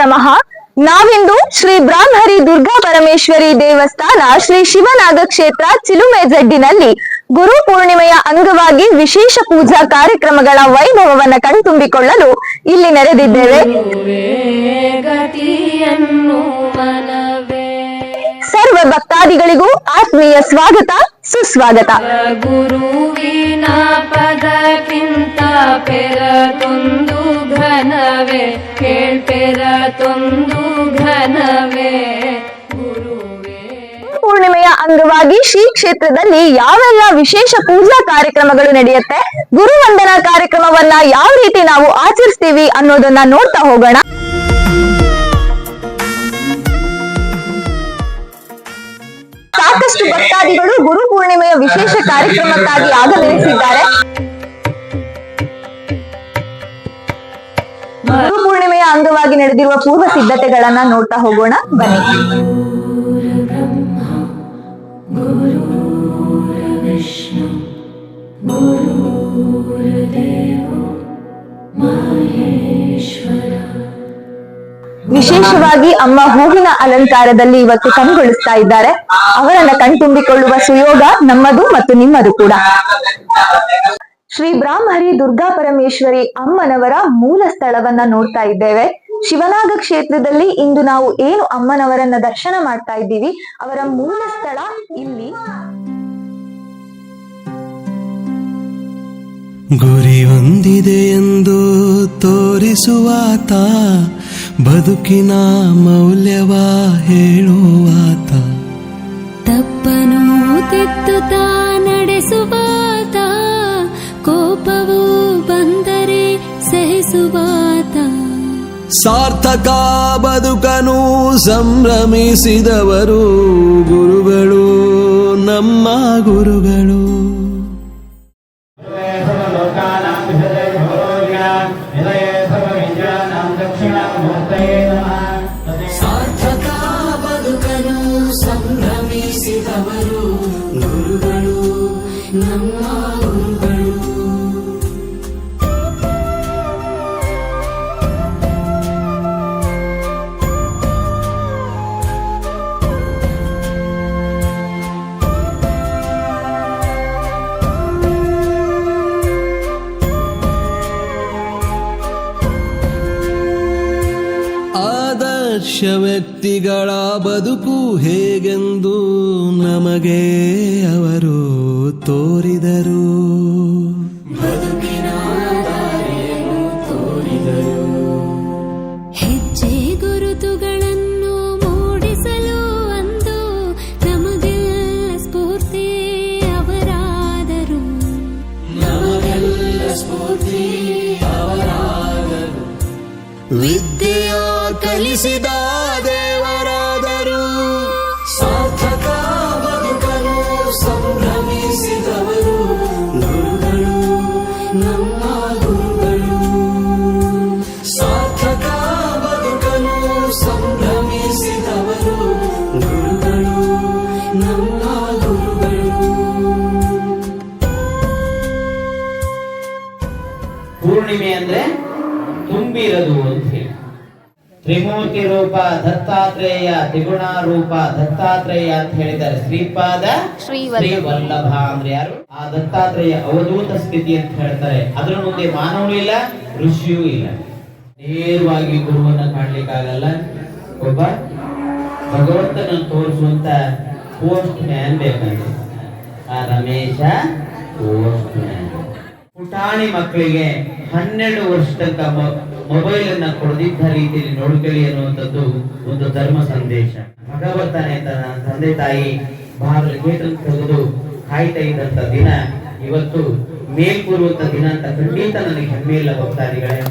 ನಮಃ. ನಾವಿಂದು ಶ್ರೀ ಬ್ರಾಹ್ಮರಿ ದುರ್ಗಾ ಪರಮೇಶ್ವರಿ ದೇವಸ್ಥಾನ ಶ್ರೀ ಶಿವನಾಗ ಕ್ಷೇತ್ರ ಚಿಲುಮೆಜಡ್ಡಿನಲ್ಲಿ ಗುರು ಪೂರ್ಣಿಮೆಯ ಅಂಗವಾಗಿ ವಿಶೇಷ ಪೂಜಾ ಕಾರ್ಯಕ್ರಮಗಳ ವೈಭವವನ್ನು ಕಣ್ತುಂಬಿಕೊಳ್ಳಲು ಇಲ್ಲಿ ನೆರೆದಿದ್ದೇವೆ. ಸರ್ವ ಭಕ್ತಾದಿಗಳಿಗೂ ಆತ್ಮೀಯ ಸ್ವಾಗತ ಸುಸ್ವಾಗತ. ಗುರುವಿನ ಪದಕ್ಕಿಂತ ಪೆರತೊಂದು ಘನವೇ ಕೇಳ್ಪೆರತೊಂದು ಘನವೇ ಗುರುವೇ. ಪೂರ್ಣಿಮೆಯ ಅಂಗವಾಗಿ ಶ್ರೀ ಕ್ಷೇತ್ರದಲ್ಲಿ ಯಾವೆಲ್ಲ ವಿಶೇಷ ಪೂಜಾ ಕಾರ್ಯಕ್ರಮಗಳು ನಡೆಯುತ್ತೆ, ಗುರುವಂದನಾ ಕಾರ್ಯಕ್ರಮವನ್ನ ಯಾವ ರೀತಿ ನಾವು ಆಚರಿಸ್ತೀವಿ ಅನ್ನೋದನ್ನ ನೋಡ್ತಾ ಹೋಗೋಣ. ಸಾಕಷ್ಟು ಭಕ್ತಾದಿಗಳು ಗುರು ಪೂರ್ಣಿಮೆಯ ವಿಶೇಷ ಕಾರ್ಯಕ್ರಮಕ್ಕಾಗಿ ಆಗಮಿಸಿದ್ದಾರೆ. ಗುರು ಪೂರ್ಣಿಮೆಯ ಅಂಗವಾಗಿ ನಡೆದಿರುವ ಪೂರ್ವ ಸಿದ್ಧತೆಗಳನ್ನ ನೋಡ್ತಾ ಹೋಗೋಣ ಬನ್ನಿ. ವಿಶೇಷವಾಗಿ ಅಮ್ಮ ಹೂವಿನ ಅಲಂಕಾರದಲ್ಲಿ ಇವತ್ತು ಕಣ್ಗೊಳಿಸ್ತಾ ಇದ್ದಾರೆ. ಅವರನ್ನ ಕಣ್ತುಂಬಿಕೊಳ್ಳುವ ಸುಯೋಗ ನಮ್ಮದು ಮತ್ತು ನಿಮ್ಮದು ಕೂಡ. ಶ್ರೀ ಬ್ರಾಹ್ಮರಿ ದುರ್ಗಾ ಪರಮೇಶ್ವರಿ ಅಮ್ಮನವರ ಮೂಲ ಸ್ಥಳವನ್ನ ನೋಡ್ತಾ ಇದ್ದೇವೆ. ಶಿವನಾಗ ಕ್ಷೇತ್ರದಲ್ಲಿ ಇಂದು ನಾವು ಏನು ಅಮ್ಮನವರನ್ನ ದರ್ಶನ ಮಾಡ್ತಾ ಇದ್ದೀವಿ, ಅವರ ಮೂಲ ಸ್ಥಳ ಇಲ್ಲಿ. ಗುರಿ ಹೊಂದಿದೆ ಎಂದು ತೋರಿಸುವಾತ, ಬದುಕಿನ ಮೌಲ್ಯವ ಹೇಳುವಾತ, ತಪ್ಪನು ತಿದ್ದುತ್ತಾ ನಡೆಸುವಾತ, ಕೋಪವು ಬಂದರೆ ಸಹಿಸುವಾತ, ಸಾರ್ಥಕ ಬದುಕನು ಸಂಭ್ರಮಿಸಿದವರು ಗುರುಗಳು, ನಮ್ಮ ಗುರುಗಳು. ಸಾರ್ಥಕ ಬದುಕನು ಸಂಭ್ರಮಿಸಿದವರು ಗುರುಗಳು, ನಮ್ಮ ಗುರುಗಳು. ಆದರ್ಶ ವ್ಯಕ್ತಿಗಳ ಬದುಕು ಹೇಗೆಂದು ನಮಗೆ ಅವರು ತೋರಿದರು, ಬದುಕಿನ ದಾರಿಯನ್ನು ತೋರಿದರು. ಹೆಜ್ಜೆ ಗುರುತುಗಳನ್ನು ಮೂಡಿಸಲು ಅಂದು ನಮಗೆಲ್ಲ ಸ್ಫೂರ್ತಿ ಅವರಾದರು, ನಮಗೆಲ್ಲ ಸ್ಫೂರ್ತಿ ಅವರಾದರು. ವಿದ್ಯೆಯ ಕಲಿಸಿದ ದೇವರಾದರು, ಸಾರ್ಥಕ ಬದುಕಲು ಸಂಭ್ರಮಿಸಿದವರು ಗುರುಗಳು, ನಮ್ಮ ಗುರುಗಳು. ಸಾರ್ಥಕ ಬದುಕಲು ಸಂಭ್ರಮಿಸಿದವರು ಗುರುಗಳು, ನಮ್ಮ ಗುರುಗಳು. ಪೂರ್ಣಿಮೆ ಅಂದ್ರೆ ತುಂಬಿರದು ಅಂತ ಹೇಳಿ. ತ್ರಿಮೂರ್ತಿ ರೂಪ ದತ್ತಾತ್ರೇಯ, ತ್ರಿಗುಣ ರೂಪ ದತ್ತಾತ್ರೇಯ ಅಂತ ಹೇಳಿದ್ದಾರೆ. ಶ್ರೀಪಾದ ಶ್ರೀ ವಲ್ಲಭ ಅಂದ್ರೆ ಯಾರು? ಆ ದತ್ತಾತ್ರೇಯ ಅವಧೂತ ಸ್ಥಿತಿ ಅಂತ ಹೇಳ್ತಾರೆ. ಅದ್ರ ಮುಂದೆ ಮಾನವೂ ಇಲ್ಲ, ಋಷಿಯೂ ಇಲ್ಲ. ನೇರವಾಗಿ ಗುರುವನ್ನ ಕಾಣ್ಲಿಕ್ಕಾಗಲ್ಲ. ಒಬ್ಬ ಭಗವಂತನ ತೋರಿಸುವಂತ ಪೋಸ್ಟ್ ಮ್ಯಾನ್ ಬೇಕಂತೆ. ಆ ರಮೇಶ ಪೋಸ್ಟ್ ಮ್ಯಾನ್. ಪುಟಾಣಿ ಮಕ್ಕಳಿಗೆ 12 ವರ್ಷ ತನಕ ಮೊಬೈಲ್ ಅನ್ನ ಕೊಡದಿದ್ದ ರೀತಿಯಲ್ಲಿ ನೋಡ್ಕೊಳ್ಳಿ ಅನ್ನುವಂಥದ್ದು ಒಂದು ಧರ್ಮ ಸಂದೇಶ. ಮಗ ಬರ್ತಾನೆ ಅಂತ ನನ್ನ ತಂದೆ ತಾಯಿ ಬಾಗಿಲು ಗೇಟ್ ತೆಗೆದು ಕಾಯ್ತಾ ಇದ್ದಂತ ದಿನ ಇವತ್ತು ಮೇಲ್ಕೂರುವಂತ ದಿನ ಅಂತ ಖಂಡಿತ ನನಗೆ ಹೆಮ್ಮೆ ಇಲ್ಲ ಭಕ್ತಾದಿಗಳೇ.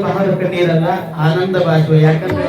ಬಹಳ ಕಣ್ಣೀರಲ್ಲ, ಆನಂದ ಭಾಷೆ. ಯಾಕಂದ್ರೆ